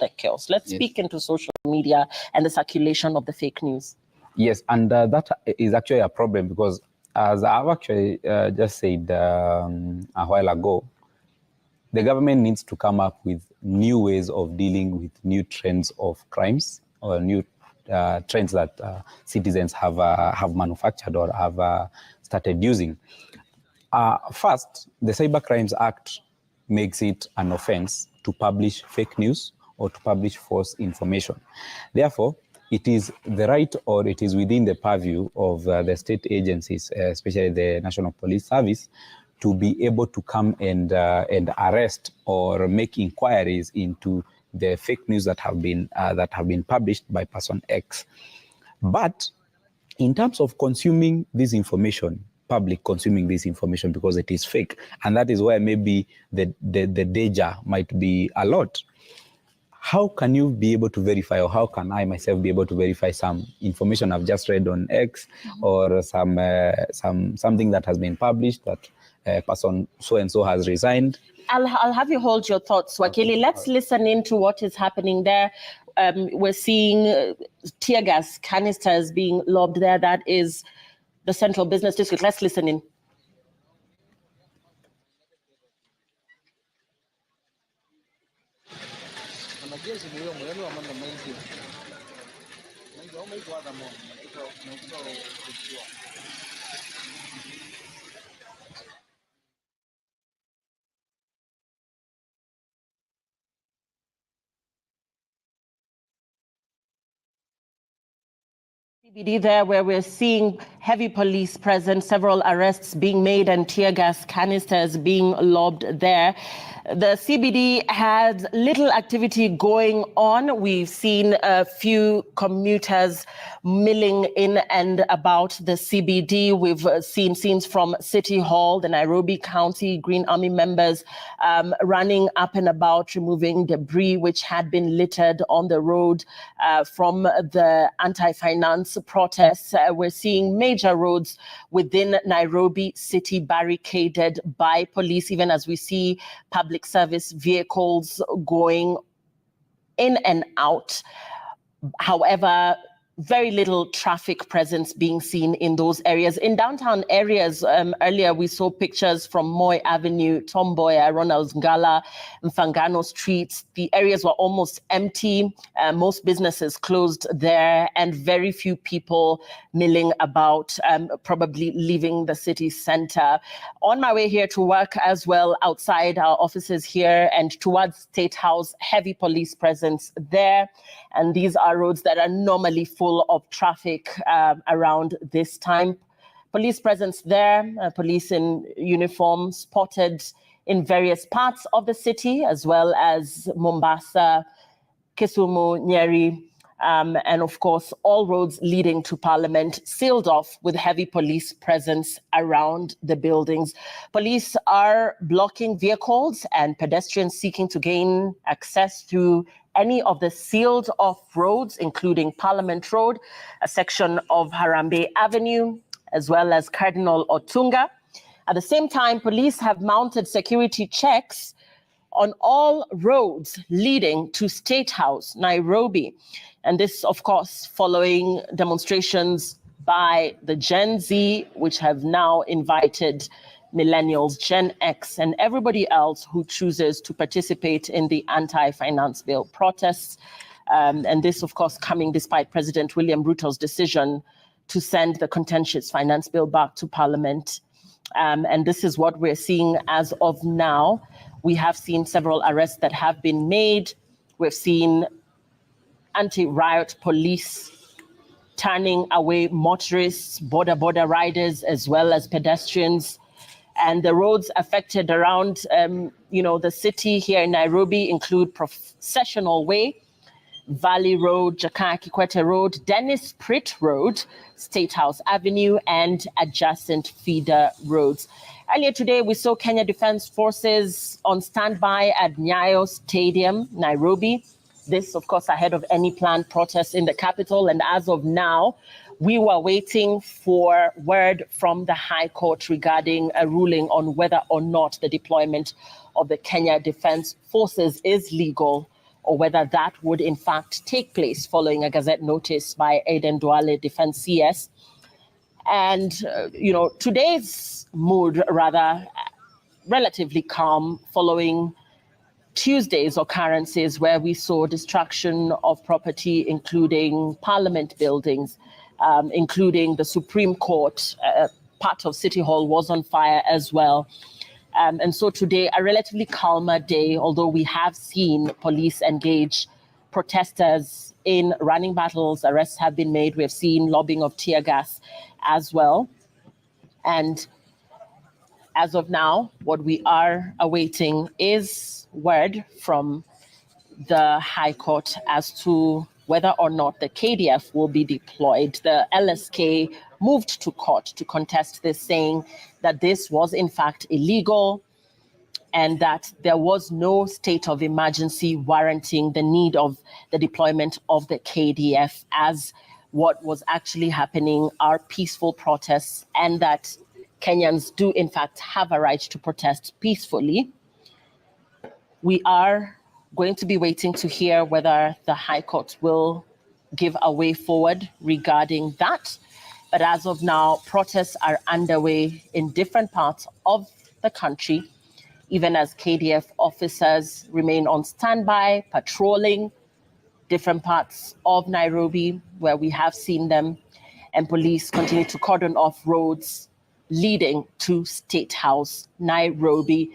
the chaos. Let's speak into social media and the circulation of the fake news. Yes, and that is actually a problem because, as I've actually just said a while ago, the government needs to come up with new ways of dealing with new trends of crimes or new trends that citizens have manufactured or have started using. First, the Cyber Crimes Act makes it an offense to publish fake news or to publish false information. Therefore, it is the right or it is within the purview of the state agencies, especially the National Police Service, to be able to come and arrest or make inquiries into the fake news that have been published by person X. But in terms of consuming this information, public consuming this information because it is fake, and that is where maybe the danger might be a lot. How can you be able to verify, or how can I myself be able to verify some information I've just read on X, or something that has been published that person so and so has resigned? I'll have you hold your thoughts, Wakili. Let's listen into what is happening there. We're seeing tear gas canisters being lobbed there. That is the Central Business District. Let's listen in. CBD there, where we're seeing heavy police presence, several arrests being made and tear gas canisters being lobbed there. The CBD has little activity going on. We've seen a few commuters milling in and about the CBD. We've seen scenes from City Hall, the Nairobi County Green Army members running up and about, removing debris which had been littered on the road from the anti-finance protests. We're seeing major roads within Nairobi city barricaded by police, even as we see public service vehicles going in and out. However, very little traffic presence being seen in those areas. In downtown areas, earlier we saw pictures from Moi Avenue, Tomboya, Ronald Ngala, Mfangano streets. The areas were almost empty. Most businesses closed there, and very few people milling about, probably leaving the city center. On my way here to work as well, outside our offices here and towards State House, heavy police presence there. And these are roads that are normally full of traffic around this time. Police presence there, police in uniform spotted in various parts of the city, as well as Mombasa, Kisumu, Nyeri, and of course, all roads leading to Parliament sealed off with heavy police presence around the buildings. Police are blocking vehicles and pedestrians seeking to gain access to any of the sealed off roads, including Parliament Road, a section of Harambee Avenue, as well as Cardinal Otunga. At the same time, police have mounted security checks on all roads leading to State House, Nairobi. And this, of course, following demonstrations by the Gen Z, which have now invited millennials, Gen X, and everybody else who chooses to participate in the anti-finance bill protests. And this, of course, coming despite President William Ruto's decision to send the contentious finance bill back to Parliament. And this is what we're seeing as of now. We have seen several arrests that have been made. We've seen anti-riot police turning away motorists, border riders, as well as pedestrians. And the roads affected around, the city here in Nairobi include Processional Way, Valley Road, Jakaya Kikwete Road, Dennis Pritt Road, State House Avenue, and adjacent feeder roads. Earlier today, we saw Kenya Defense Forces on standby at Nyayo Stadium, Nairobi. This, of course, ahead of any planned protests in the capital. And as of now, we were waiting for word from the High Court regarding a ruling on whether or not the deployment of the Kenya Defense Forces is legal or whether that would in fact take place following a Gazette notice by Aden Duale, Defense CS. And, today's mood rather relatively calm following Tuesday's occurrences where we saw destruction of property, including parliament buildings, including the Supreme Court. Part of City Hall was on fire as well. And so today, a relatively calmer day, although we have seen police engage protesters in running battles. Arrests have been made. We have seen lobbing of tear gas as well. And as of now, what we are awaiting is word from the High Court as to whether or not the KDF will be deployed. The LSK moved to court to contest this, saying that this was in fact illegal and that there was no state of emergency warranting the need of the deployment of the KDF, as what was actually happening are peaceful protests, and that Kenyans do in fact have a right to protest peacefully. We are going to be waiting to hear whether the High Court will give a way forward regarding that. But as of now, protests are underway in different parts of the country, even as KDF officers remain on standby, patrolling different parts of Nairobi where we have seen them, and police continue to cordon off roads leading to State House, Nairobi.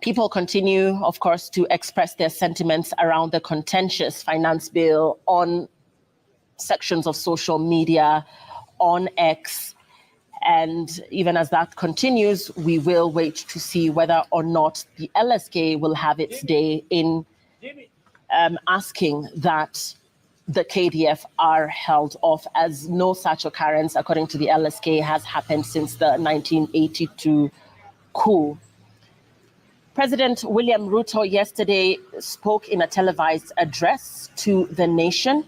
People continue, of course, to express their sentiments around the contentious finance bill on sections of social media, on X. And even as that continues, we will wait to see whether or not the LSK will have its day in asking that the KDF are held off, as no such occurrence, according to the LSK, has happened since the 1982 coup. President William Ruto yesterday spoke in a televised address to the nation,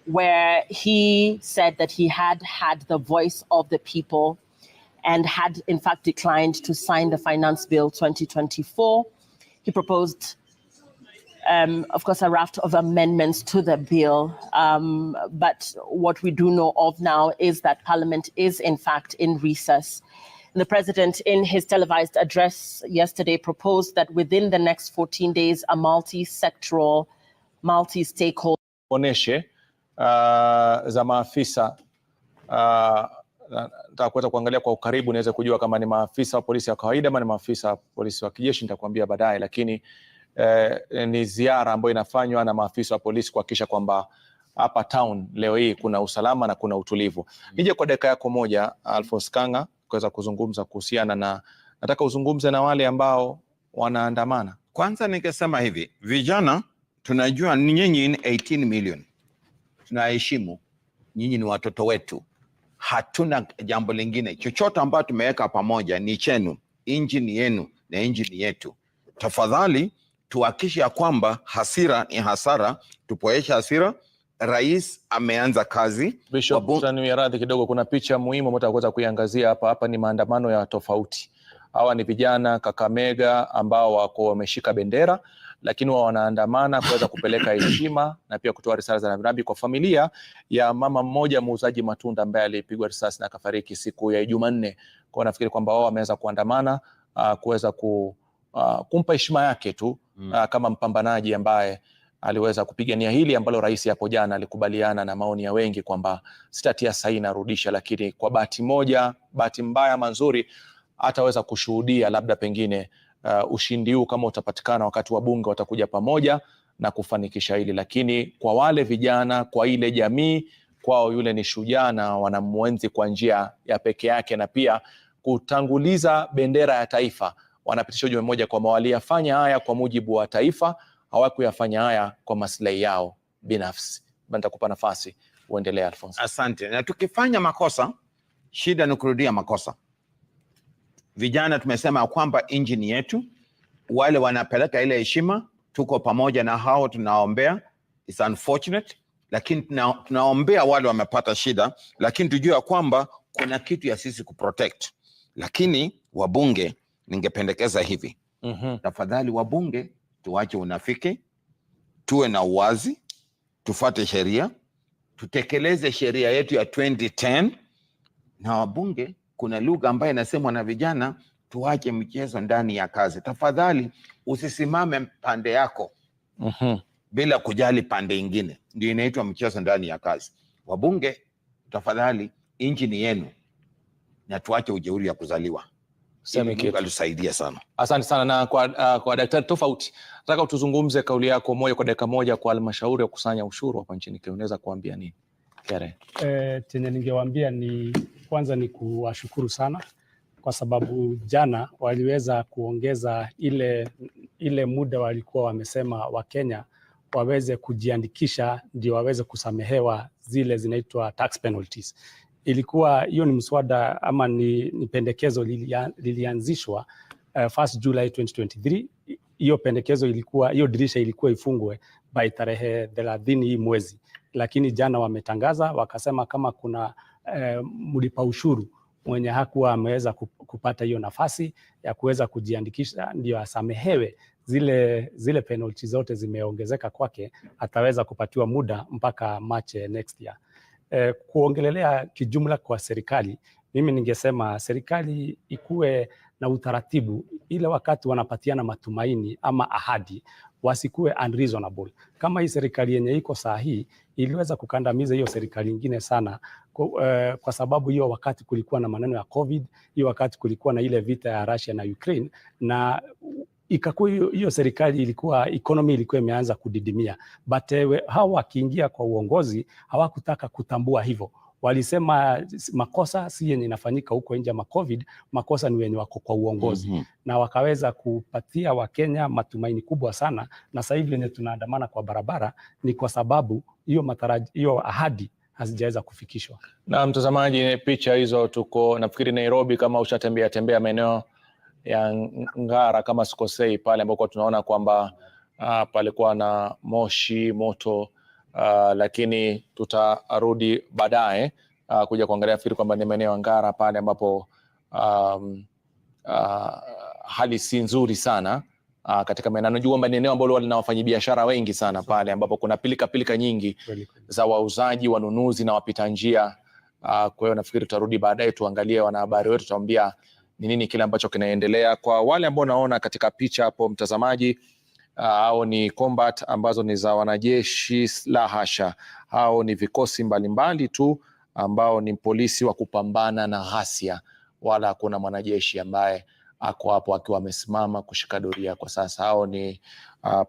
where he said that he had had the voice of the people and had in fact declined to sign the Finance Bill 2024. He proposed, of course, a raft of amendments to the bill. But what we do know of now is that Parliament is in fact in recess. The president, in his televised address yesterday, proposed that within the next 14 days, a multi-sectoral, multi-stakeholder oneshe za maafisa nitakwenda kuangalia kwa ukaribu niweze kujua kama ni maafisa wa polisi wa kawaida ama ni maafisa wa polisi wa kijeshi, nitakwambia baadaye, lakini ni ziara ambayo inafanywa na maafisa wa polisi kuhakikisha kwamba hapa town leo hii kuna usalama na kuna utulivu. Nije kwa dakika yako moja, Alphonse Kanga, kuweza kuzungumza kuhusiana na, nataka uzungumze na wale ambao wanaandamana. Kwanza ningesema hivi, vijana tunajua nyinyi ni 18 million. Tunaheshimu, nyinyi ni watoto wetu. Hatuna jambo lingine. Chochote ambacho tumeweka pamoja ni chenu, inji ni yenu na inji ni yetu. Tafadhali tuhakikishe ya kwamba hasira ni hasara, tupoesha hasira. Rais ameanza kazi. Bishop, radhi kidogo, kuna picha muhimu ambayo tutaweza kuiangazia hapa. Hapa ni maandamano ya tofauti. Hawa ni vijana Kakamega ambao wako wameshika bendera, lakini wao wanaandamana kuweza kupeleka heshima na pia kutoa risala za rambirambi kwa familia ya mama mmoja muuzaji matunda ambaye alipigwa risasi na akafariki siku ya Jumanne. Kwa nafikiri kwamba wao wameweza kuandamana kuweza kumpa heshima yake tu kama mpambanaji ambaye aliweza kupigania hili ambalo rais hapo jana alikubaliana na maoni ya wengi kwamba sitatia saini narudisha, lakini kwa bahati moja, bahati mbaya manzuri, ataweza kushuhudia labda pengine ushindi huu kama utapatikana wakati wa bunge watakuja pamoja na kufanikisha hili. Lakini kwa wale vijana, kwa ile jamii, kwao yule ni shujaa na wanamwenzi kwa njia ya peke yake, na pia kutanguliza bendera ya taifa. Wanapitisha ujumbe mmoja kwa waliyafanya haya kwa mujibu wa taifa, hawakuyafanya haya kwa maslahi yao binafsi. Nitakupa nafasi uendelee, Alphonse. Asante. Na tukifanya makosa, shida ni kurudia makosa. Vijana tumesema kwamba injini yetu, wale wanapeleka ile heshima, tuko pamoja na hao, tunaombea. It's unfortunate, lakini tunaombea wale wamepata shida, lakini tujue kwamba kuna kitu ya sisi kuprotect. Lakini wabunge, ningependekeza hivi. Tafadhali wabunge, tuache unafiki. tuwe na uwazi, tufuate sheria, tutekeleze sheria yetu ya 2010. Na wabunge, kuna lugha ambayo inasemwa na vijana, tuache mchezo ndani ya kazi. Tafadhali usisimame pande yako bila kujali pande ingine, ndio inaitwa mchezo ndani ya kazi. Wabunge, tafadhali, nchi ni yenu na tuache ujeuri ya kuzaliwa. Mungu alisaidia sana. Asante sana. Na kwa daktari Tofauti, nataka utuzungumze kauli yako moja kwa dakika moja kwa halmashauri ya kukusanya ushuru hapa nchini Kenya. Unaweza kuambia nini? Chenye ningewaambia ni kwanza ni kuwashukuru sana kwa sababu jana waliweza kuongeza ile muda walikuwa wamesema Wakenya waweze kujiandikisha ndio waweze kusamehewa zile zinaitwa tax penalties. Ilikuwa hiyo ni mswada ama ni pendekezo lilianzishwa 1st July 2023. Hiyo pendekezo ilikuwa, hiyo dirisha ilikuwa ifungwe by tarehe 30 hii mwezi, lakini jana wametangaza wakasema kama kuna mlipa ushuru mwenye hakuwa ameweza kupata hiyo nafasi ya kuweza kujiandikisha ndio asamehewe zile penalty zote zimeongezeka kwake, ataweza kupatiwa muda mpaka March next year. Kuongelelea kijumla kwa serikali, mimi ningesema serikali ikuwe na utaratibu ile wakati wanapatiana matumaini ama ahadi wasikuwe unreasonable. Kama hii serikali yenye iko saa hii iliweza kukandamiza hiyo serikali nyingine sana kwa sababu hiyo wakati kulikuwa na maneno ya COVID, hiyo wakati kulikuwa na ile vita ya Russia na Ukraine, na ikakuwa hiyo serikali ilikuwa economy ilikuwa imeanza kudidimia, but hao wakiingia kwa uongozi hawakutaka kutambua hivyo. Walisema makosa si yenye inafanyika huko nje ya COVID, makosa ni wenye wako kwa uongozi. Na wakaweza kupatia Wakenya matumaini kubwa sana, na sasa hivi yenye tunaandamana kwa barabara ni kwa sababu hiyo ahadi hazijaweza kufikishwa. Na mtazamaji, picha hizo tuko nafikiri Nairobi, kama ushatembea maeneo ya Ngara kama sikosei, pale ambako tunaona kwamba palikuwa na moshi moto, lakini tutarudi baadaye kuja kuangalia, fikiri kwamba ni maeneo ya Ngara pale ambapo hali si nzuri sana katika maeneo. Najua kwamba ni eneo ambalo lina wafanyabiashara wengi sana pale ambapo kuna pilika nyingi za wauzaji, wanunuzi na wapita njia. Kwa hiyo nafikiri tutarudi baadaye tuangalie, wanahabari wetu tuambia ni nini kile ambacho kinaendelea. Kwa wale ambao naona katika picha hapo mtazamaji, hao ni combat ambazo ni za wanajeshi, la hasha, hao ni vikosi mbalimbali tu ambao ni polisi wa kupambana na ghasia, wala hakuna mwanajeshi ambaye ako hapo akiwa amesimama kushika doria kwa sasa. Hao ni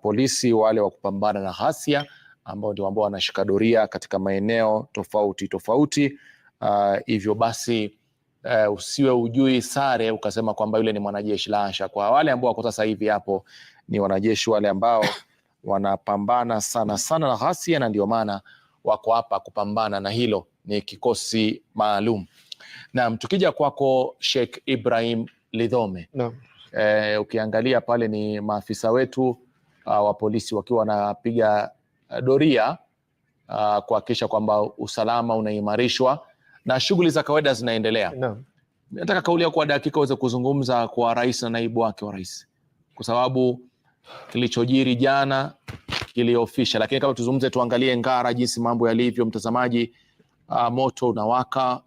polisi wale wa kupambana na ghasia ambao ndio ambao wanashika doria katika maeneo tofauti. Hivyo basi usiwe ujui sare ukasema kwamba yule ni mwanajeshi, la hasha. Kwa wale ambao wako sasa hivi hapo ni wanajeshi wale ambao wanapambana sana na ghasia, na ndio maana wako hapa kupambana na hilo, ni kikosi maalum. Naam, tukija kwako Sheikh Ibrahim Lidhome. Naam. Ukiangalia pale ni maafisa wetu wa polisi wakiwa wanapiga doria kuhakikisha kwamba usalama unaimarishwa na shughuli za kawaida zinaendelea. Naam. Nataka kauli yako kwa dakika uweze kuzungumza kwa rais na naibu wake wa rais, kwa sababu kilichojiri jana kiliofisha, lakini kama tuzungumze, tuangalie Ngara jinsi mambo yalivyo mtazamaji. Moto unawaka,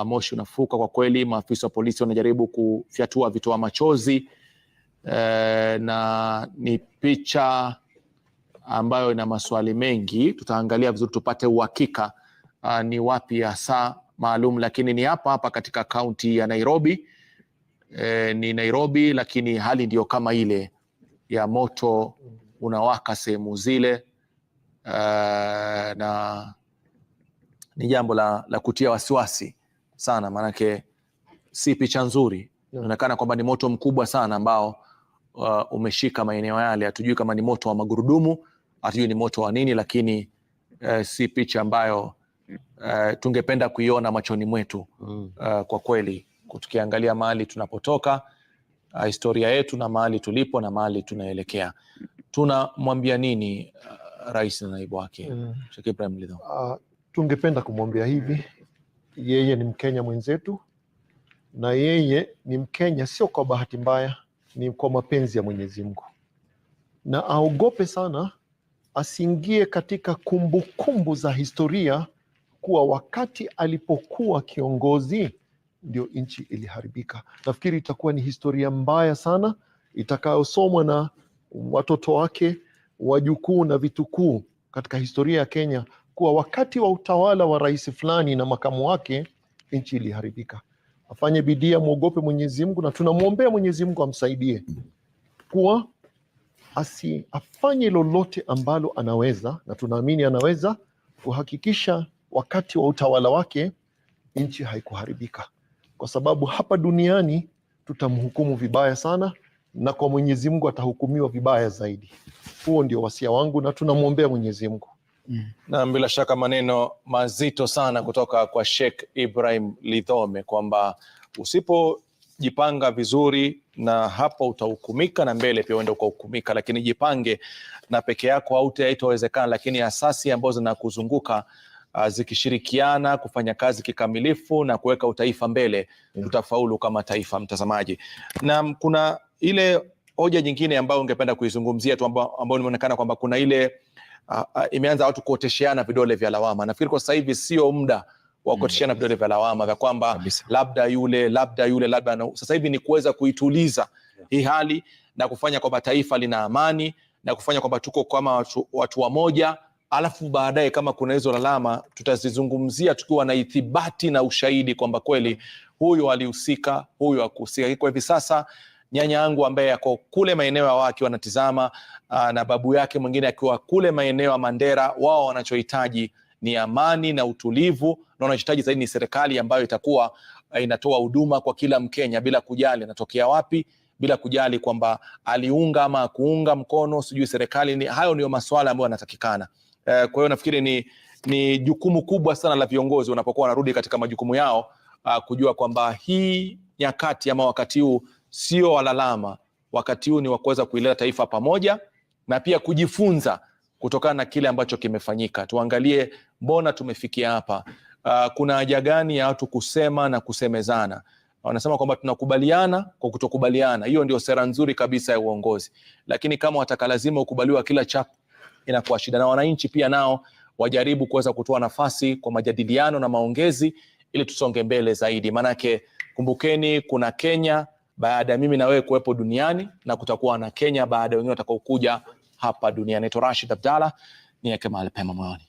moshi unafuka kwa kweli. Maafisa wa polisi wanajaribu kufyatua vitoa machozi, na ni picha ambayo ina maswali mengi. Tutaangalia vizuri tupate uhakika ni wapi hasa maalum, lakini ni hapa katika kaunti ya Nairobi. Ni Nairobi, lakini hali ndio kama ile ya moto unawaka sehemu zile, na ni jambo la kutia wasiwasi sana, maanake si picha nzuri. Inaonekana kwamba ni moto mkubwa sana ambao umeshika maeneo yale. Hatujui kama ni moto wa magurudumu, hatujui ni moto wa nini, lakini si picha ambayo tungependa kuiona machoni mwetu. Kwa kweli, tukiangalia mahali tunapotoka, historia yetu na mahali tulipo na mahali tunaelekea, tunamwambia nini rais na naibu wake? Sheikh Ibrahim Lidhome. Tungependa kumwambia hivi, yeye ni Mkenya mwenzetu, na yeye ni Mkenya sio kwa bahati mbaya, ni kwa mapenzi ya Mwenyezi Mungu, na aogope sana asiingie katika kumbukumbu za historia kuwa wakati alipokuwa kiongozi ndio nchi iliharibika. Nafikiri itakuwa ni historia mbaya sana itakayosomwa na watoto wake, wajukuu na vitukuu katika historia ya Kenya, kuwa wakati wa utawala wa rais fulani na makamu wake nchi iliharibika. Afanye bidii, amwogope Mwenyezi Mungu, na tunamwombea Mwenyezi Mungu amsaidie kuwa afanye lolote ambalo anaweza, na tunaamini anaweza kuhakikisha wakati wa utawala wake nchi haikuharibika, kwa sababu hapa duniani tutamhukumu vibaya sana na kwa Mwenyezi Mungu atahukumiwa vibaya zaidi. Huo ndio wasia wangu na tunamwombea Mwenyezi Mungu. Na bila shaka maneno mazito sana kutoka kwa Sheikh Ibrahim Lidhome kwamba usipojipanga vizuri na hapa utahukumika na mbele pia uende ukahukumika, lakini jipange na peke yako haitawezekana, lakini asasi ambazo zinakuzunguka zikishirikiana kufanya kazi kikamilifu na kuweka utaifa mbele, tutafaulu kama taifa, mtazamaji. Na kuna ile hoja nyingine ambayo ungependa kuizungumzia tu ambayo imeonekana kwamba kuna ile imeanza watu kuotesheana vidole vya lawama. Nafikiri kwa sasa hivi sio muda wa kuotesheana vidole vya lawama vya kwamba labda yule. Sasa hivi ni kuweza kuituliza hii hali na kufanya kwamba taifa lina amani na kufanya kwamba tuko kama watu wamoja, alafu baadaye kama kuna hizo lalama tutazizungumzia tukiwa na ithibati na ushahidi kwamba kweli huyu alihusika, huyu hakuhusika. Kwa hivi sasa nyanya yangu ambaye ako kule maeneo ya waki wanatizama na babu yake mwingine akiwa kule maeneo ya Mandera, wao wanachohitaji ni amani na utulivu, na wanachohitaji zaidi ni serikali ambayo itakuwa inatoa huduma kwa kila Mkenya bila kujali anatokea wapi, bila kujali kwamba aliunga ama kuunga mkono sijui serikali ni. Hayo ndio masuala ambayo yanatakikana. Kwa hiyo nafikiri ni jukumu kubwa sana la viongozi wanapokuwa wanarudi katika majukumu yao, kujua kwamba hii nyakati ama wakati huu sio walalama, wakati huu ni wa kuweza kuileta taifa pamoja na pia kujifunza kutokana na kile ambacho kimefanyika. Tuangalie mbona tumefikia hapa. Kuna haja gani ya watu kusema na kusemezana? Wanasema kwamba tunakubaliana kwa kutokubaliana. Hiyo ndio sera nzuri kabisa ya uongozi. Lakini kama wataka lazima ukubaliwa kila chako, inakuwa shida. Na wananchi pia nao wajaribu kuweza kutoa nafasi kwa majadiliano na maongezi ili tusonge mbele zaidi. Manake kumbukeni, kuna Kenya baada ya mimi na wewe kuwepo duniani, na kutakuwa na Kenya baada ya wengine watakaokuja hapa duniani. Naitwa Rashid Abdalla, niweke mahali pema moyoni.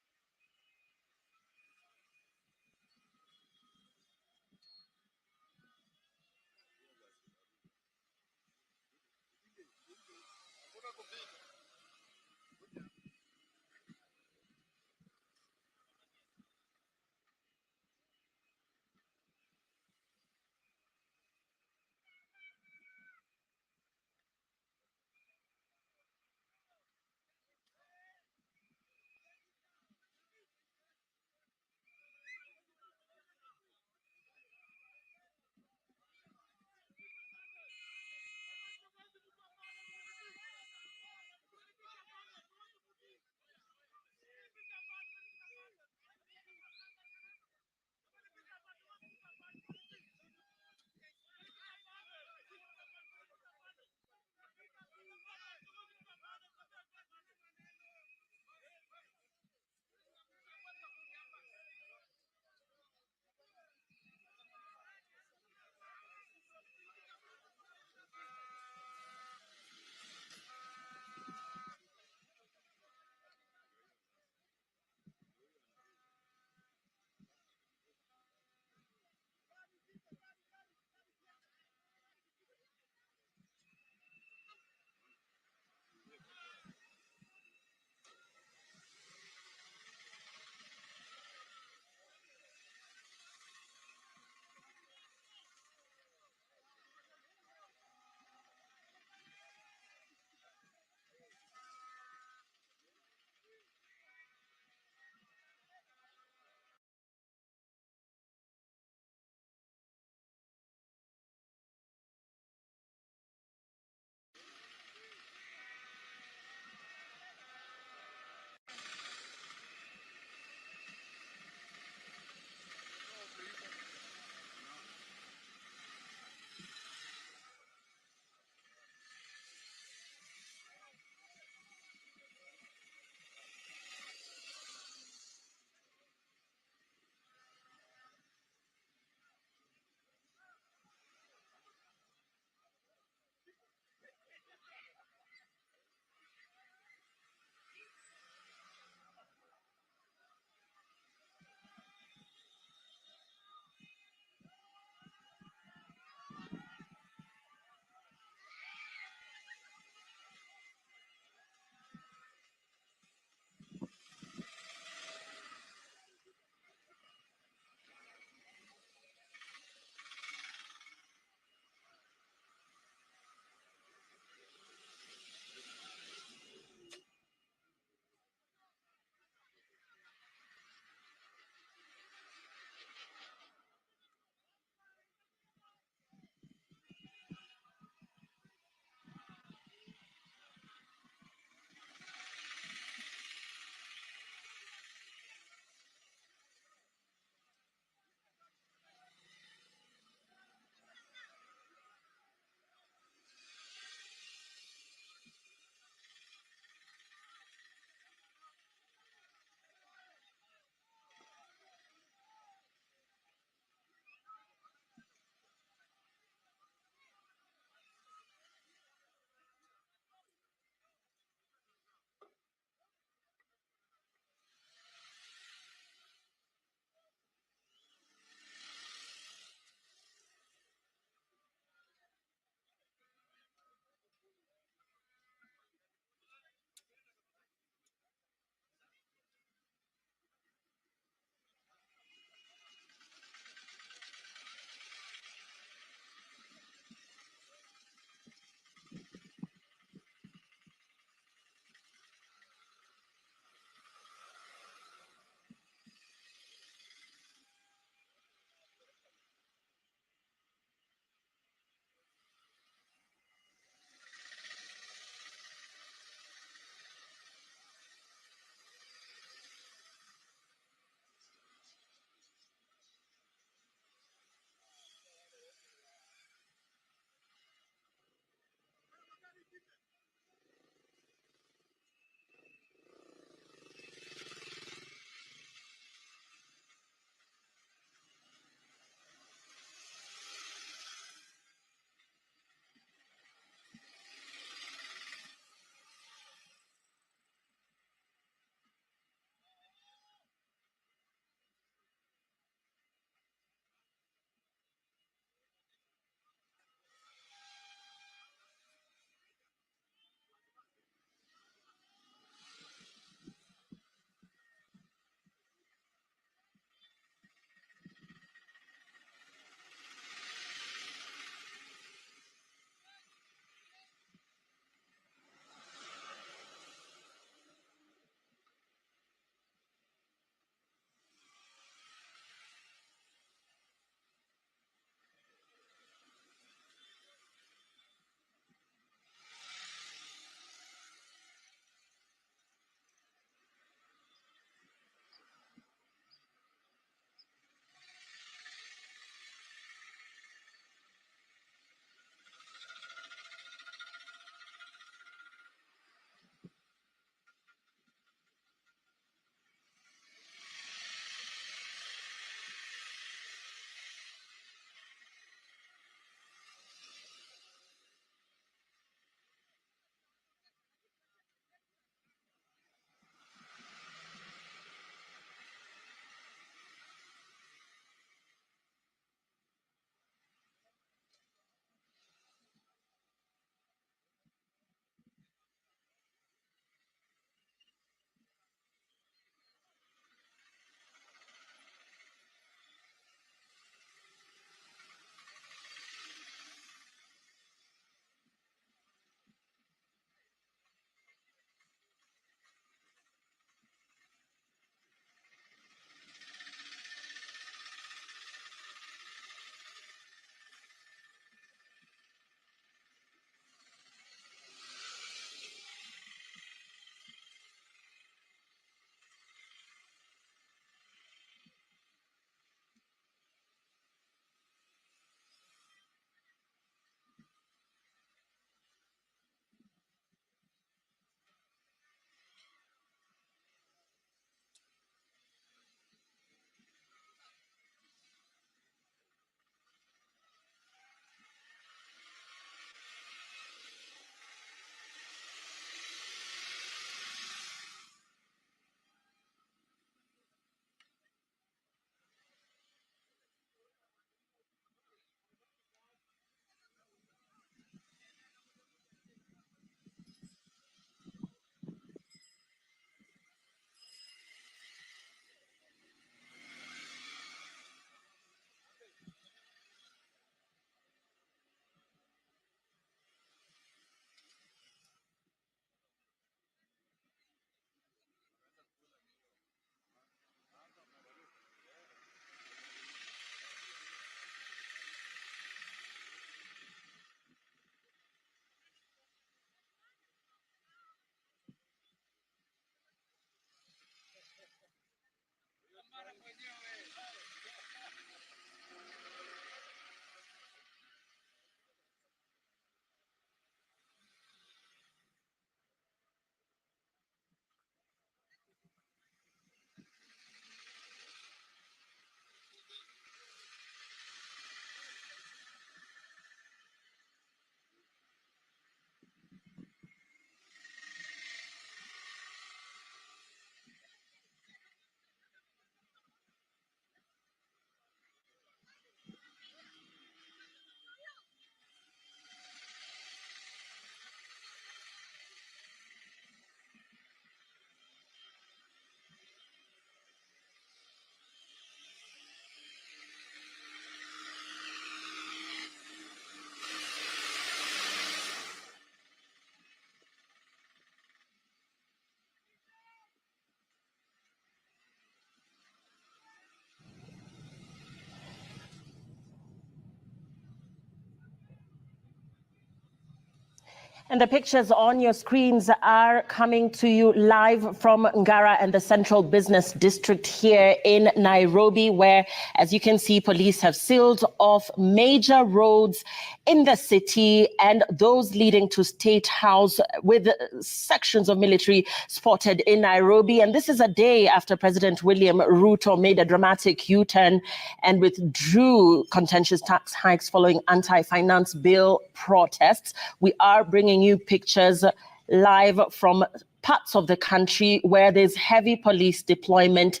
And the pictures on your screens are coming to you live from Ngara and the Central Business District here in Nairobi, where, as you can see, police have sealed off major roads in the city and those leading to State House, with sections of military spotted in Nairobi. And this is a day after President William Ruto made a dramatic U-turn and withdrew contentious tax hikes following anti-finance bill protests. We are bringing you pictures live from parts of the country where there's heavy police deployment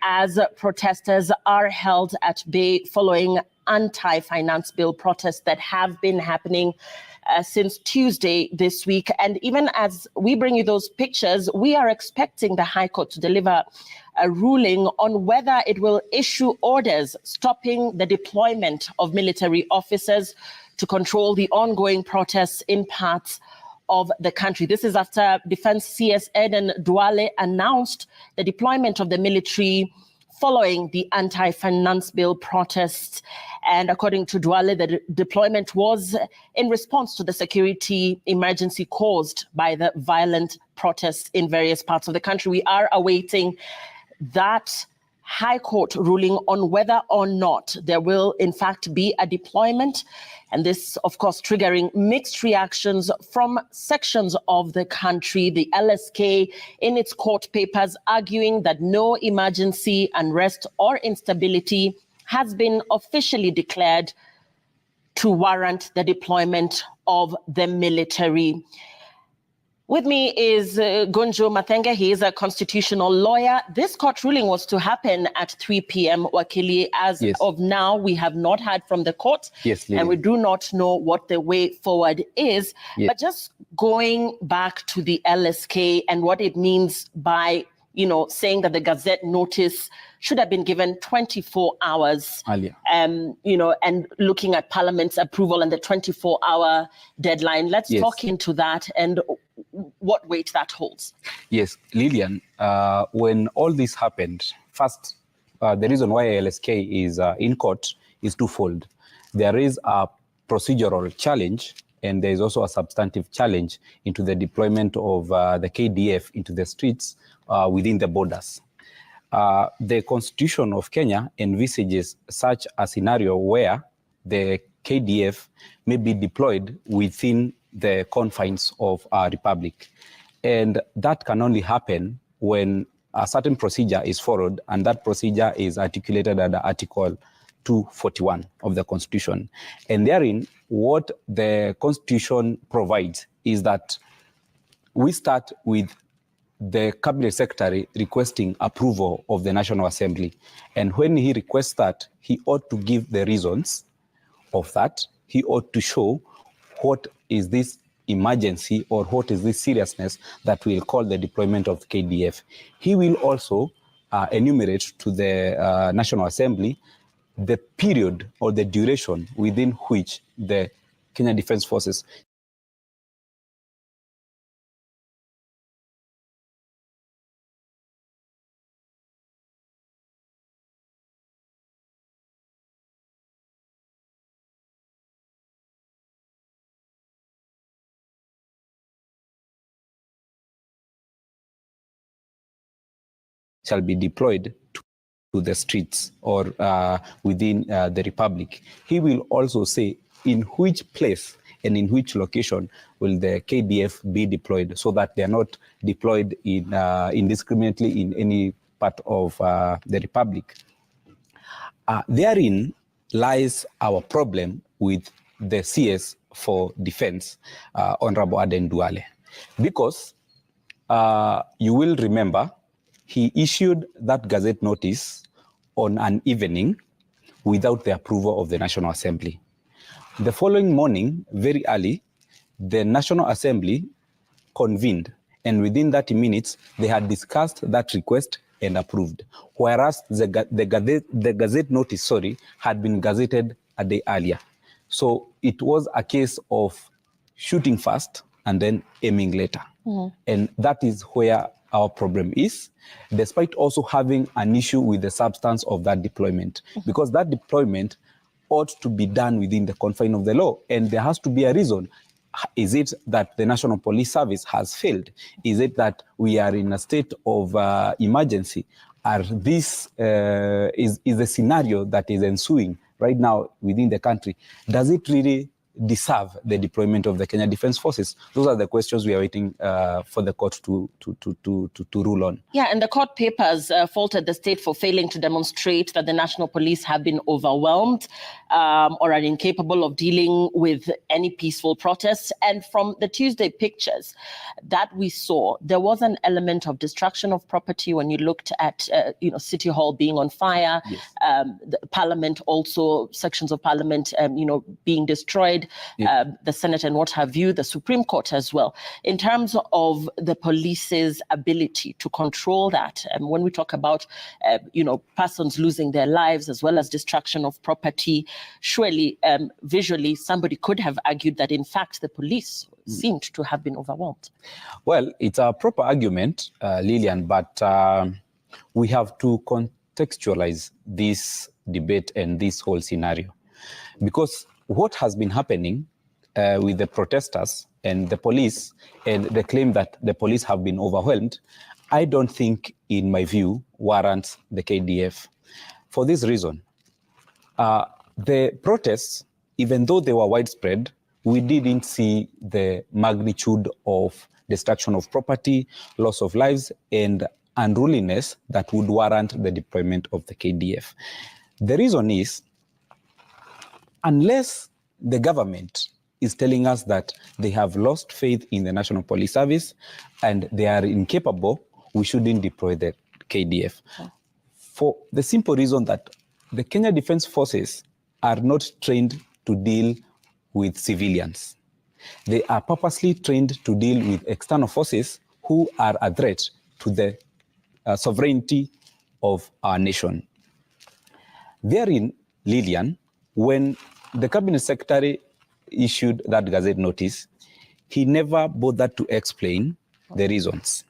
as protesters are held at bay following anti-finance bill protests that have been happening since Tuesday this week. And even as we bring you those pictures, we are expecting the High Court to deliver a ruling on whether it will issue orders stopping the deployment of military officers to control the ongoing protests in parts of the country. This is after Defense CS Eden Duale announced the deployment of the military following the anti-finance bill protests. And according to Duale, the deployment was in response to the security emergency caused by the violent protests in various parts of the country. We are awaiting that High Court ruling on whether or not there will in fact be a deployment. And this, of course, triggering mixed reactions from sections of the country. The LSK in its court papers arguing that no emergency, unrest or instability has been officially declared to warrant the deployment of the military. With me is Gunjo Mathenge. He is a constitutional lawyer. This court ruling was to happen at 3 p.m. Wakili. As of now, we have not heard from the court, and we do not know what the way forward is. But just going back to the LSK and what it means by, saying that the Gazette notice should have been given 24 hours earlier, and looking at Parliament's approval and the 24-hour deadline. Let's talk into that and what weight that holds. Yes, Lillian, when all this happened, first, the reason why LSK is in court is twofold. There is a procedural challenge and there is also a substantive challenge into the deployment of the KDF into the streets within the borders. The Constitution of Kenya envisages such a scenario where the KDF may be deployed within the confines of our republic. And that can only happen when a certain procedure is followed, and that procedure is articulated under Article 241 of the Constitution. And therein, what the Constitution provides is that we start with the Cabinet Secretary requesting approval of the National Assembly. And when he requests that, he ought to give the reasons of that. He ought to show what is this emergency or what is this seriousness that will call the deployment of the KDF. He will also enumerate to the National Assembly the period or the duration within which the Kenya Defence Forces shall be deployed to the streets or within the Republic. He will also say in which place and in which location will the KDF be deployed, so that they are not deployed indiscriminately in any part of the Republic. Therein lies our problem with the CS for Defense, Honorable Aden Duale, because you will remember he issued that Gazette notice on an evening without the approval of the National Assembly. The following morning, very early, the National Assembly convened, and within 30 minutes, they had discussed that request and approved, whereas the Gazette notice, had been gazetted a day earlier. So it was a case of shooting first and then aiming later. And that is where our problem is, despite also having an issue with the substance of that deployment, because that deployment ought to be done within the confine of the law, and there has to be a reason. Is it that the National Police Service has failed? Is it that we are in a state of emergency? Is the scenario that is ensuing right now within the country, does it really deserve the deployment of the Kenya Defence Forces? Those are the questions we are waiting for the court to rule on. Yeah, and the court papers faulted the state for failing to demonstrate that the National Police have been overwhelmed or are incapable of dealing with any peaceful protests. And from the Tuesday pictures that we saw, there was an element of destruction of property when you looked at City Hall being on fire, yes. The Parliament also, sections of Parliament, being destroyed. The Senate and what have you, the Supreme Court as well. In terms of the police's ability to control that, and when we talk about, persons losing their lives as well as destruction of property, surely visually somebody could have argued that in fact the police seemed to have been overwhelmed. Well, it's a proper argument, Lillian, but we have to contextualize this debate and this whole scenario, because what has been happening with the protesters and the police and the claim that the police have been overwhelmed, I don't think, in my view, warrants the KDF. For this reason, the protests, even though they were widespread, we didn't see the magnitude of destruction of property, loss of lives, and unruliness that would warrant the deployment of the KDF. The reason is, unless the government is telling us that they have lost faith in the National Police Service and they are incapable, we shouldn't deploy the KDF. Okay. For the simple reason that the Kenya Defence Forces are not trained to deal with civilians. They are purposely trained to deal with external forces who are a threat to the sovereignty of our nation. Therein, Lillian, when the Cabinet Secretary issued that Gazette notice, he never bothered to explain the reasons.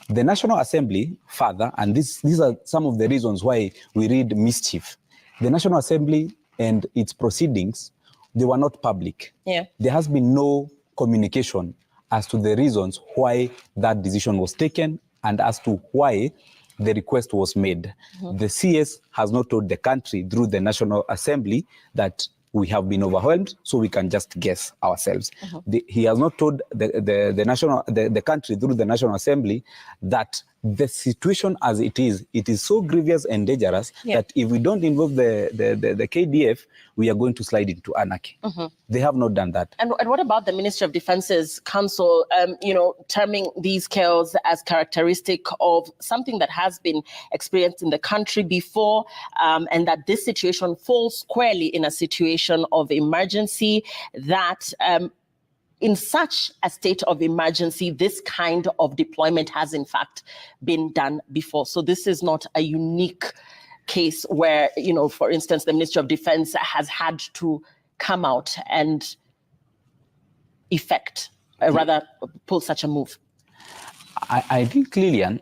The National Assembly, further, and these are some of the reasons why we read mischief. The National Assembly and its proceedings, they were not public. Yeah. There has been no communication as to the reasons why that decision was taken and as to why the request was made. Mm-hmm. The CS has not told the country through the National Assembly that we have been overwhelmed, so we can just guess ourselves. Mm-hmm. He has not told the country through the National Assembly that the situation as it is so grievous and dangerous that if we don't involve the KDF, we are going to slide into anarchy. Mm-hmm. They have not done that. And what about the Ministry of Defence's counsel, terming these chaos as characteristic of something that has been experienced in the country before, and that this situation falls squarely in a situation of emergency, that in such a state of emergency, this kind of deployment has in fact been done before. So this is not a unique case where, for instance, the Ministry of Defense has had to come out and rather pull such a move. I think, Lillian,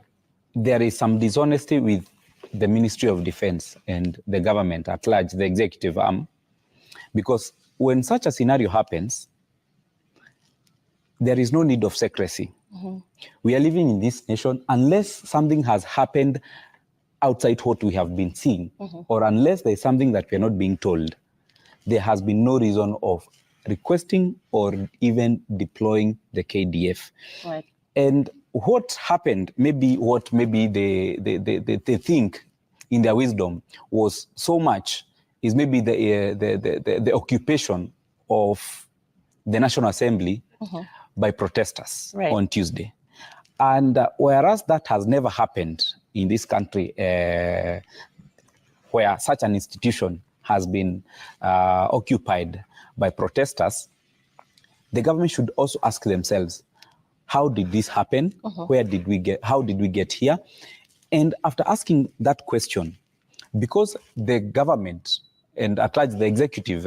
there is some dishonesty with the Ministry of Defense and the government at large, the executive arm, because when such a scenario happens, there is no need of secrecy. Mm-hmm. We are living in this nation unless something has happened outside what we have been seeing, mm-hmm. or unless there is something that we are not being told. There has been no reason of requesting or even deploying the KDF. Right. And what happened, maybe they think in their wisdom was so much, is maybe the occupation of the National Assembly, mm-hmm. by protesters on Tuesday. And whereas that has never happened in this country, where such an institution has been occupied by protesters, the government should also ask themselves, how did this happen? Uh-huh. How did we get here? And after asking that question, because the government and at large the executive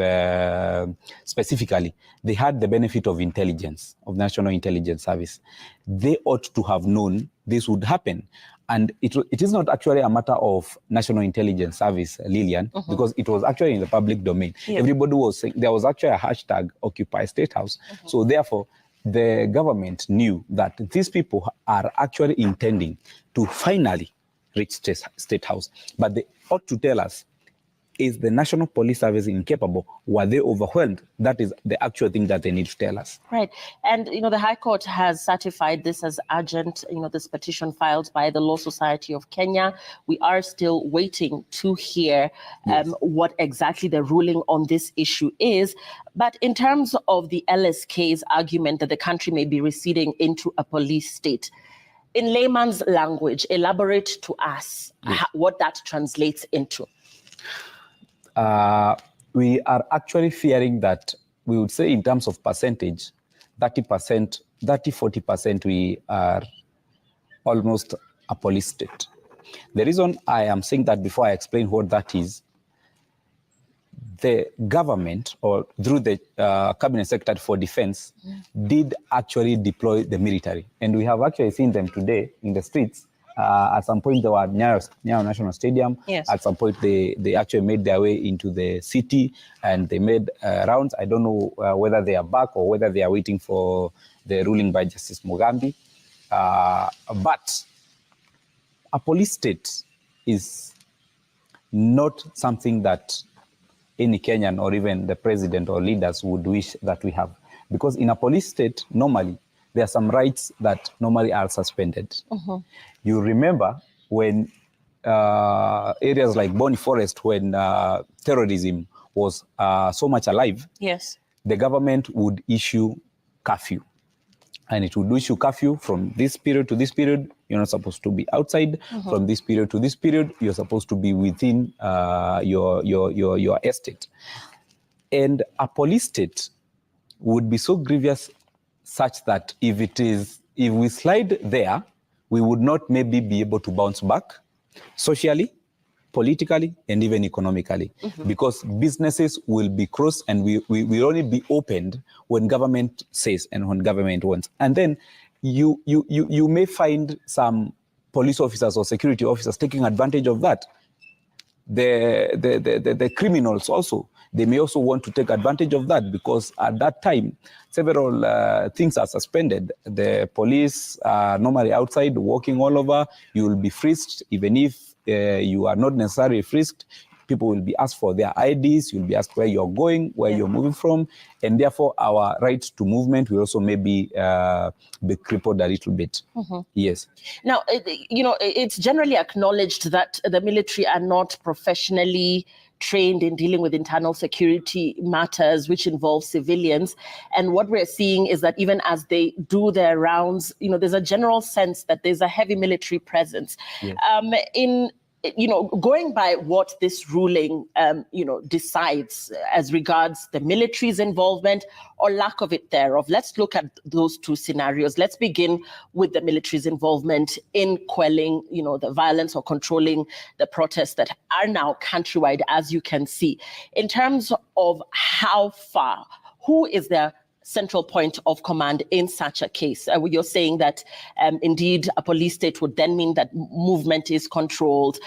specifically, they had the benefit of intelligence, of National Intelligence Service. They ought to have known this would happen. And it is not actually a matter of National Intelligence Service, Lillian, because it was actually in the public domain. Yeah. Everybody was saying, there was actually a hashtag Occupy State House. So therefore, the government knew that these people are actually intending to finally reach State House. But they ought to tell us, is the National Police Service incapable? Were they overwhelmed? That is the actual thing that they need to tell us. Right. And, the High Court has certified this as urgent, this petition filed by the Law Society of Kenya. We are still waiting to hear what exactly the ruling on this issue is. But in terms of the LSK's argument that the country may be receding into a police state, in layman's language, elaborate to us what that translates into. We are actually fearing that we would say in terms of percentage, 40% we are almost a police state. The reason I am saying that before I explain what that is, the government, or through the Cabinet Secretary for Defense, did actually deploy the military. And we have actually seen them today in the streets. At some point, they were near National Stadium. Yes. At some point, they actually made their way into the city and they made rounds. I don't know whether they are back or whether they are waiting for the ruling by Justice Mugambi. But a police state is not something that any Kenyan or even the president or leaders would wish that we have. Because in a police state, normally, there are some rights that normally are suspended. You remember when areas like Boni Forest, when terrorism was so much alive, yes, the government would issue curfew. And it would issue curfew from this period to this period. You're not supposed to be outside. From this period to this period, you're supposed to be within your estate. And a police state would be so grievous such that if we slide there, we would not maybe be able to bounce back socially, politically, and even economically, because businesses will be closed and we will only be opened when government says and when government wants. And then you may find some police officers or security officers taking advantage of that. The criminals also, they may also want to take advantage of that, because at that time, several things are suspended. The police are normally outside walking all over. You will be frisked, even if you are not necessarily frisked. People will be asked for their IDs. You'll be asked where you're going, where you're moving from. And therefore, our right to movement will also maybe be crippled a little bit. Yes. Now, it's generally acknowledged that the military are not professionally trained in dealing with internal security matters, which involve civilians. And what we're seeing is that even as they do their rounds, there's a general sense that there's a heavy military presence. Yes. Going by what this ruling, decides as regards the military's involvement or lack of it thereof, let's look at those two scenarios. Let's begin with the military's involvement in quelling, the violence or controlling the protests that are now countrywide, as you can see. In terms of how far, who is the central point of command in such a case? You're saying that indeed a police state would then mean that movement is controlled.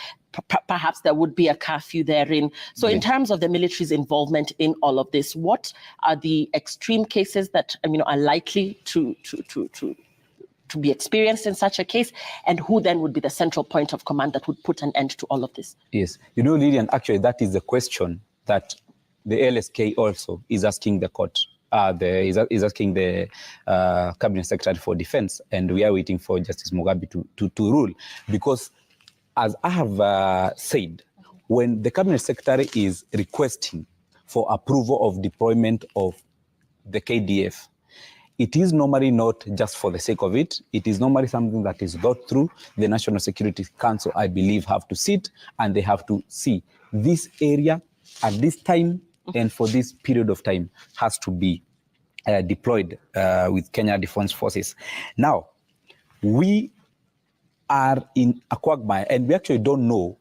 Perhaps there would be a curfew therein. So in terms of the military's involvement in all of this, what are the extreme cases that are likely to be experienced in such a case, and who then would be the central point of command that would put an end to all of this? Yes, Lillian, actually that is the question that the LSK also is asking the court. Is asking the Cabinet Secretary for Defense, and we are waiting for Justice Mugabe to rule. Because, as I have said, when the Cabinet Secretary is requesting for approval of deployment of the KDF, it is normally not just for the sake of it. It is normally something that is thought through. The National Security Council, I believe, have to sit and they have to see this area at this time and for this period of time has to be deployed with Kenya Defense Forces. Now, we are in a quagmire, and we actually don't know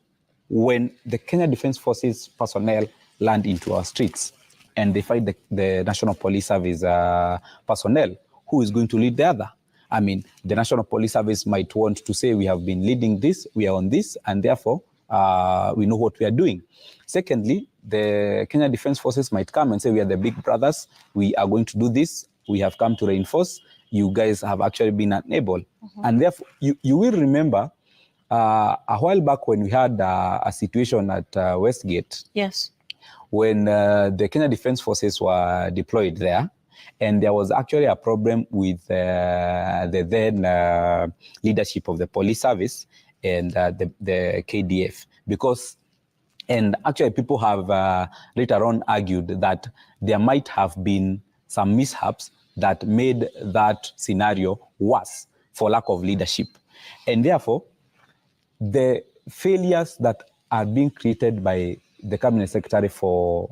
when the Kenya Defense Forces personnel land into our streets and they fight the National Police Service personnel, who is going to lead the other? I mean, the National Police Service might want to say, we have been leading this, we are on this, and therefore we know what we are doing. Secondly, the Kenya Defence Forces might come and say, we are the big brothers, we are going to do this, we have come to reinforce, you guys have actually been unable. And therefore, you will remember a while back when we had a situation at Westgate. Yes. When the Kenya Defence Forces were deployed there, and there was actually a problem with the then leadership of the police service and the KDF, because, and actually people have later on argued that there might have been some mishaps that made that scenario worse for lack of leadership. And therefore, the failures that are being created by the Cabinet Secretary for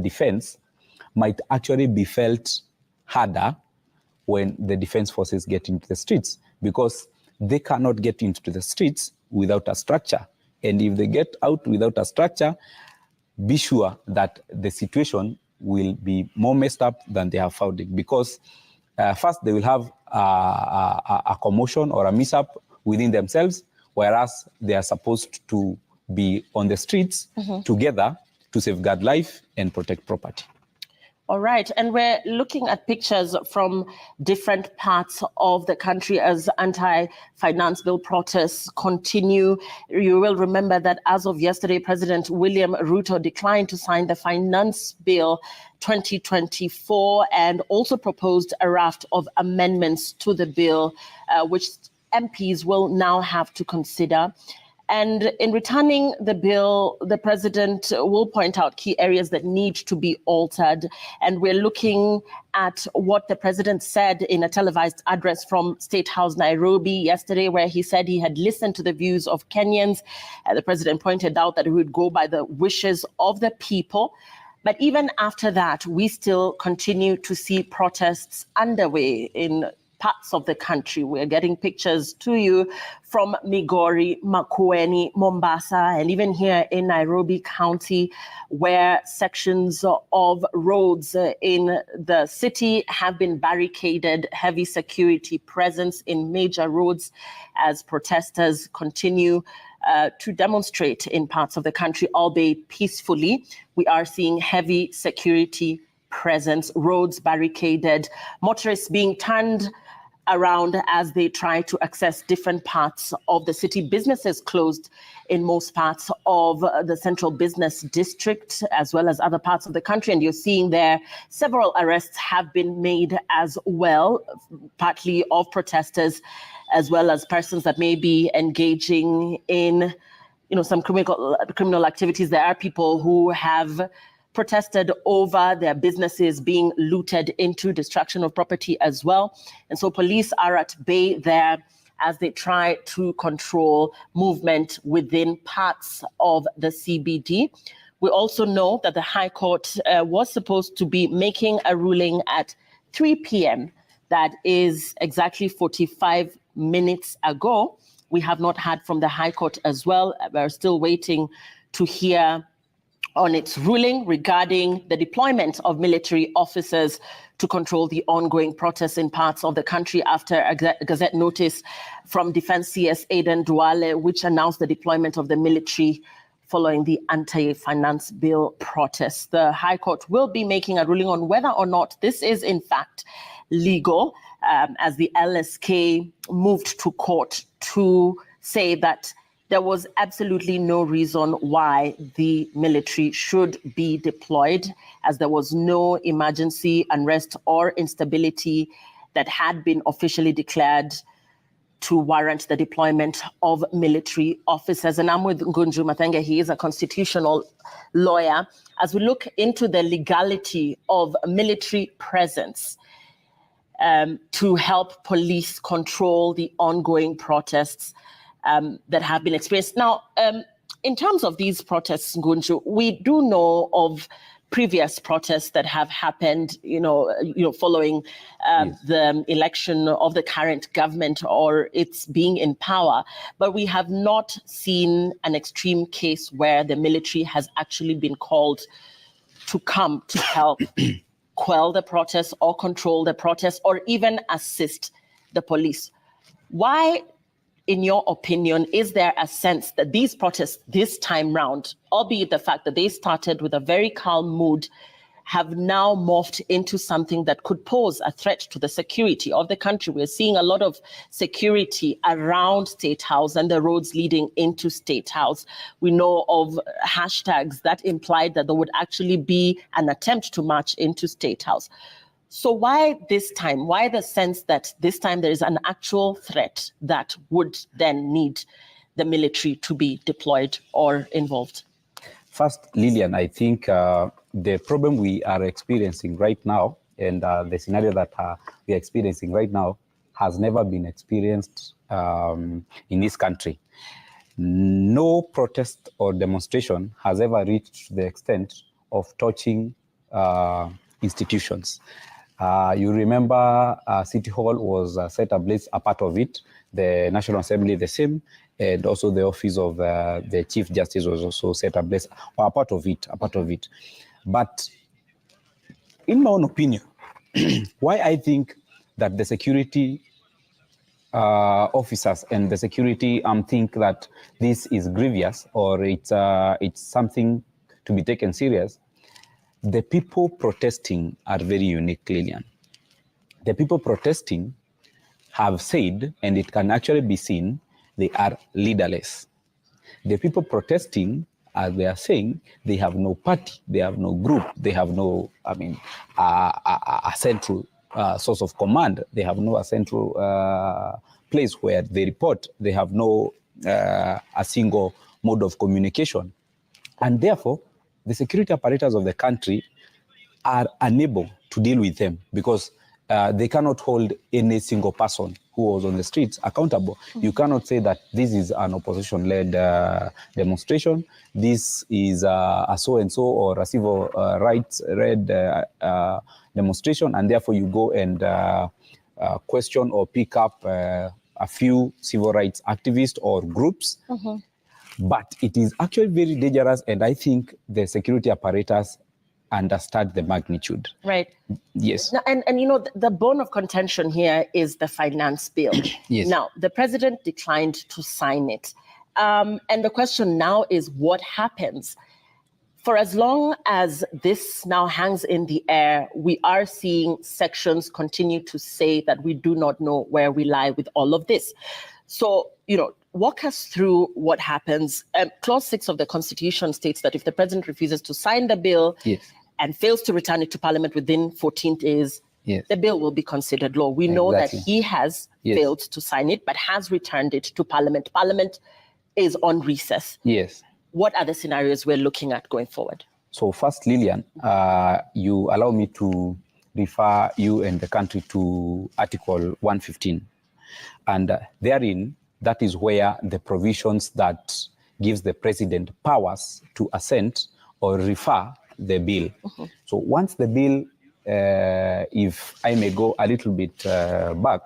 Defense might actually be felt harder when the defense forces get into the streets, because they cannot get into the streets without a structure. And if they get out without a structure, be sure that the situation will be more messed up than they have found it, because first they will have a commotion or a mishap within themselves, whereas they are supposed to be on the streets together to safeguard life and protect property. All right, and we're looking at pictures from different parts of the country as anti-finance bill protests continue. You will remember that as of yesterday, President William Ruto declined to sign the Finance Bill 2024 and also proposed a raft of amendments to the bill, which MPs will now have to consider. And in returning the bill, the president will point out key areas that need to be altered. And we're looking at what the president said in a televised address from State House, Nairobi yesterday, where he said he had listened to the views of Kenyans. The president pointed out that he would go by the wishes of the people. But even after that, we still continue to see protests underway in parts of the country. We're getting pictures to you from Migori, Makueni, Mombasa, and even here in Nairobi County, where sections of roads in the city have been barricaded, heavy security presence in major roads as protesters continue to demonstrate in parts of the country, albeit peacefully. We are seeing heavy security presence, roads barricaded, motorists being turned around as they try to access different parts of the city. Businesses closed in most parts of the central business district, as well as other parts of the country. And you're seeing there several arrests have been made as well, partly of protesters, as well as persons that may be engaging in, some criminal activities. There are people who have protested over their businesses being looted into, destruction of property as well. And so police are at bay there as they try to control movement within parts of the CBD. We also know that the High Court was supposed to be making a ruling at 3 p.m. That is exactly 45 minutes ago. We have not heard from the High Court as well. We're still waiting to hear on its ruling regarding the deployment of military officers to control the ongoing protests in parts of the country after a Gazette notice from Defense CS Aden Duale, which announced the deployment of the military following the anti-finance bill protests. The High Court will be making a ruling on whether or not this is in fact legal, as the LSK moved to court to say that there was absolutely no reason why the military should be deployed, as there was no emergency, unrest, or instability that had been officially declared to warrant the deployment of military officers. And I'm with Ngunju Mathenge. He is a constitutional lawyer. As we look into the legality of military presence to help police control the ongoing protests that have been experienced. Now, in terms of these protests, Ngunju, we do know of previous protests that have happened, following the election of the current government or its being in power. But we have not seen an extreme case where the military has actually been called to come to help quell the protests or control the protests or even assist the police. Why, in your opinion, is there a sense that these protests this time round, albeit the fact that they started with a very calm mood, have now morphed into something that could pose a threat to the security of the country? We're seeing a lot of security around State House and the roads leading into State House. We know of hashtags that implied that there would actually be an attempt to march into State House. So why this time? Why the sense that this time there is an actual threat that would then need the military to be deployed or involved? First, Lillian, I think the problem we are experiencing right now and the scenario that we are experiencing right now has never been experienced in this country. No protest or demonstration has ever reached the extent of touching institutions. You remember City Hall was set ablaze, a part of it, the National Assembly the same, and also the office of the Chief Justice was also set ablaze, or a part of it. But in my own opinion, why I think that the security officers and the security think that this is grievous or it's something to be taken serious, the people protesting are very unique, Lillian. The people protesting have said, and it can actually be seen, they are leaderless. The people protesting, as they are saying, they have no party, they have no group, they have no, a central source of command. They have no central place where they report. They have no a single mode of communication. And therefore, the security apparatus of the country are unable to deal with them because they cannot hold any single person who was on the streets accountable. You cannot say that this is an opposition-led demonstration, this is a so-and-so or a civil rights-led demonstration, and therefore you go and question or pick up a few civil rights activists or groups. But it is actually very dangerous, and I think the security apparatus understand the magnitude. Right. Yes. Now, and the bone of contention here is the finance bill. Yes. Now, the president declined to sign it. And the question now is what happens? For as long as this now hangs in the air, we are seeing sections continue to say that we do not know where we lie with all of this. So, walk us through what happens. Clause 6 of the Constitution states that if the president refuses to sign the bill and fails to return it to Parliament within 14 days, the bill will be considered law. We know that he has failed to sign it, but has returned it to Parliament. Parliament is on recess. Yes. What are the scenarios we're looking at going forward? So first, Lillian, you allow me to refer you and the country to Article 115. And therein, that is where the provisions that gives the president powers to assent or refer the bill. So once the bill, if I may go a little bit back,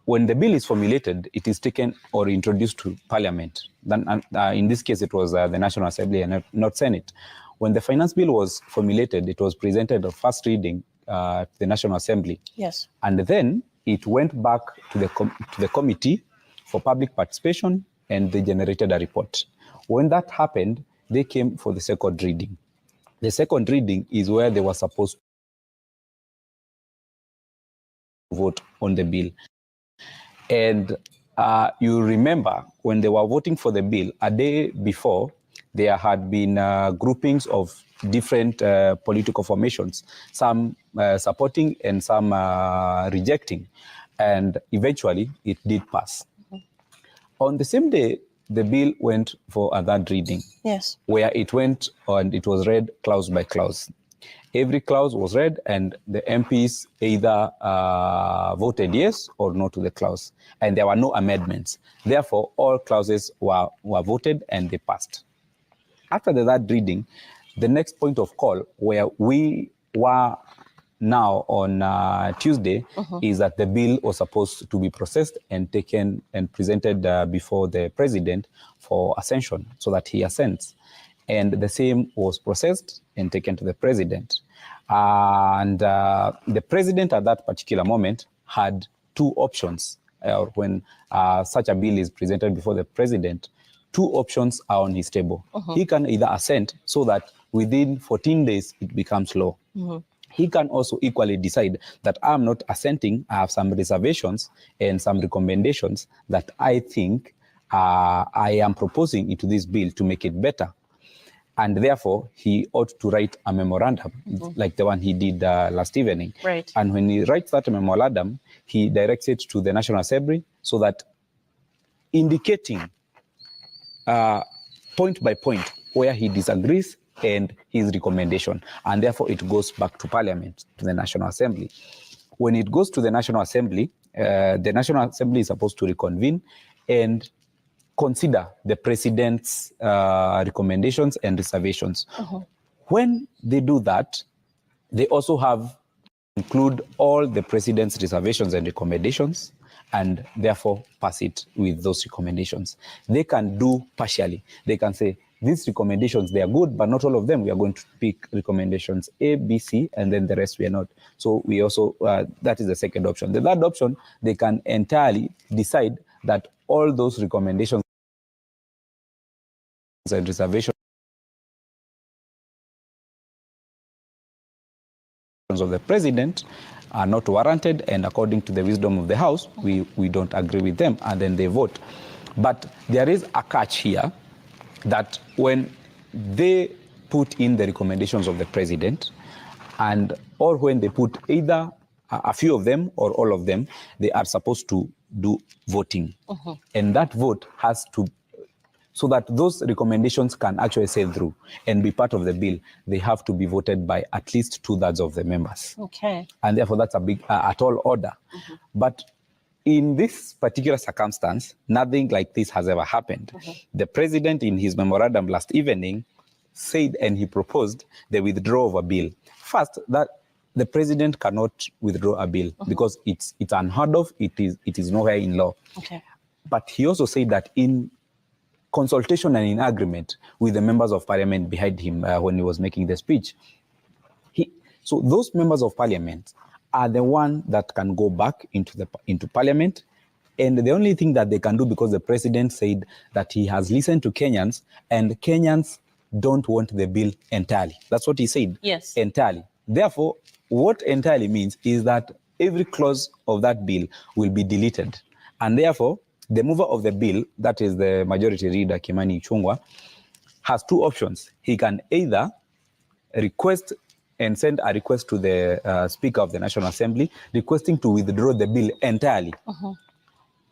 when the bill is formulated, it is taken or introduced to Parliament. Then, in this case, it was the National Assembly and not Senate. When the finance bill was formulated, it was presented at first reading to the National Assembly. Yes. And then it went back to the committee for public participation, and they generated a report. When that happened, they came for the second reading. The second reading is where they were supposed to vote on the bill. And you remember when they were voting for the bill, a day before, there had been groupings of different political formations, some supporting and some rejecting. And eventually, it did pass. On the same day, the bill went for a third reading. Yes. Where it went and it was read clause by clause. Every clause was read and the MPs either voted yes or no to the clause. And there were no amendments. Therefore, all clauses were voted and they passed. After the third reading, the next point of call where we were now on Tuesday is that the bill was supposed to be processed and taken and presented before the president for ascension so that he assents. And the same was processed and taken to the president. And the president at that particular moment had two options. When such a bill is presented before the president, two options are on his table. He can either assent so that within 14 days it becomes law. He can also equally decide that I'm not assenting, I have some reservations and some recommendations that I think I am proposing into this bill to make it better. And therefore, he ought to write a memorandum, like the one he did last evening. Right. And when he writes that memorandum, he directs it to the National Assembly so that indicating point by point where he disagrees and his recommendation. And therefore, it goes back to Parliament, to the National Assembly. When it goes to the National Assembly is supposed to reconvene and consider the president's recommendations and reservations. When they do that, they also have include all the president's reservations and recommendations and therefore pass it with those recommendations. They can do partially. They can say, these recommendations, they are good, but not all of them. We are going to pick recommendations A, B, C, and then the rest we are not. So we also, that is the second option. The third option, they can entirely decide that all those recommendations and reservations of the president are not warranted, and according to the wisdom of the House, we don't agree with them, and then they vote. But there is a catch here that when they put in the recommendations of the president, and or when they put either a few of them or all of them, they are supposed to do voting. And that vote has to, so that those recommendations can actually sail through and be part of the bill, they have to be voted by at least 2/3 of the members. Okay. And therefore, that's a big, a tall order. But in this particular circumstance, nothing like this has ever happened. The president, in his memorandum last evening, said and he proposed the withdrawal of a bill. First, that the president cannot withdraw a bill because it's unheard of. It is nowhere in law. Okay. But he also said that in consultation and in agreement with the members of parliament behind him when he was making the speech. So those members of parliament are the one that can go back into parliament, and the only thing that they can do, because the president said that he has listened to Kenyans and Kenyans don't want the bill entirely. That's what he said. Yes. Entirely. Therefore, what entirely means is that every clause of that bill will be deleted, and therefore the mover of the bill, that is the majority leader, Kimani Ichung'wah, has two options. He can either request and send a request to the Speaker of the National Assembly requesting to withdraw the bill entirely.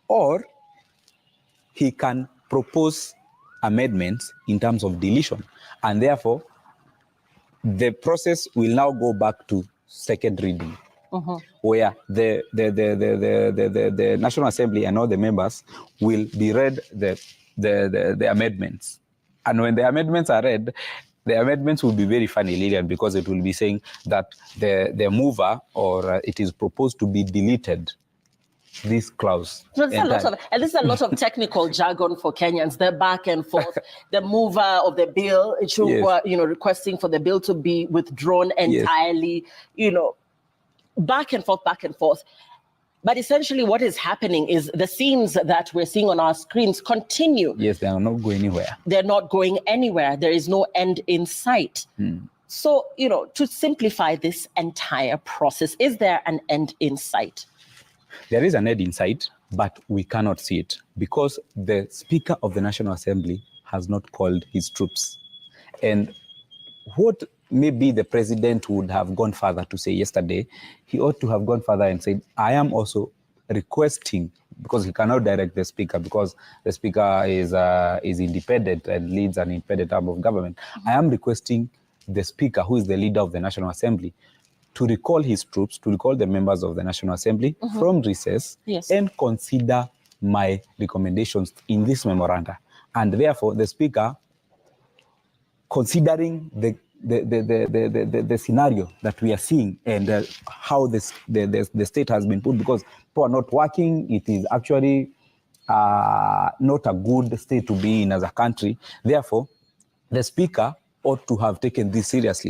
Or he can propose amendments in terms of deletion. And therefore, the process will now go back to second reading. Where the National Assembly and all the members will be read the amendments. And when the amendments are read, the amendments will be very funny, Lillian, because it will be saying that the mover or it is proposed to be deleted this clause. So and this is a lot of technical jargon for Kenyans. The back and forth, the mover of the bill, requesting for the bill to be withdrawn entirely, back and forth. But essentially what is happening is the scenes that we're seeing on our screens continue. Yes, they are not going anywhere. They're not going anywhere. There is no end in sight. So, to simplify this entire process, is there an end in sight? There is an end in sight, but we cannot see it because the Speaker of the National Assembly has not called his troops. And what maybe the president would have gone further to say yesterday, he ought to have gone further and said, I am also requesting, because he cannot direct the speaker, because the speaker is independent and leads an independent arm of government. I am requesting the speaker, who is the leader of the National Assembly, to recall his troops, to recall the members of the National Assembly from recess and consider my recommendations in this memoranda. And therefore, the speaker, considering the scenario that we are seeing and how the state has been put, because people are not working. It is actually not a good state to be in as a country. Therefore, the speaker ought to have taken this seriously.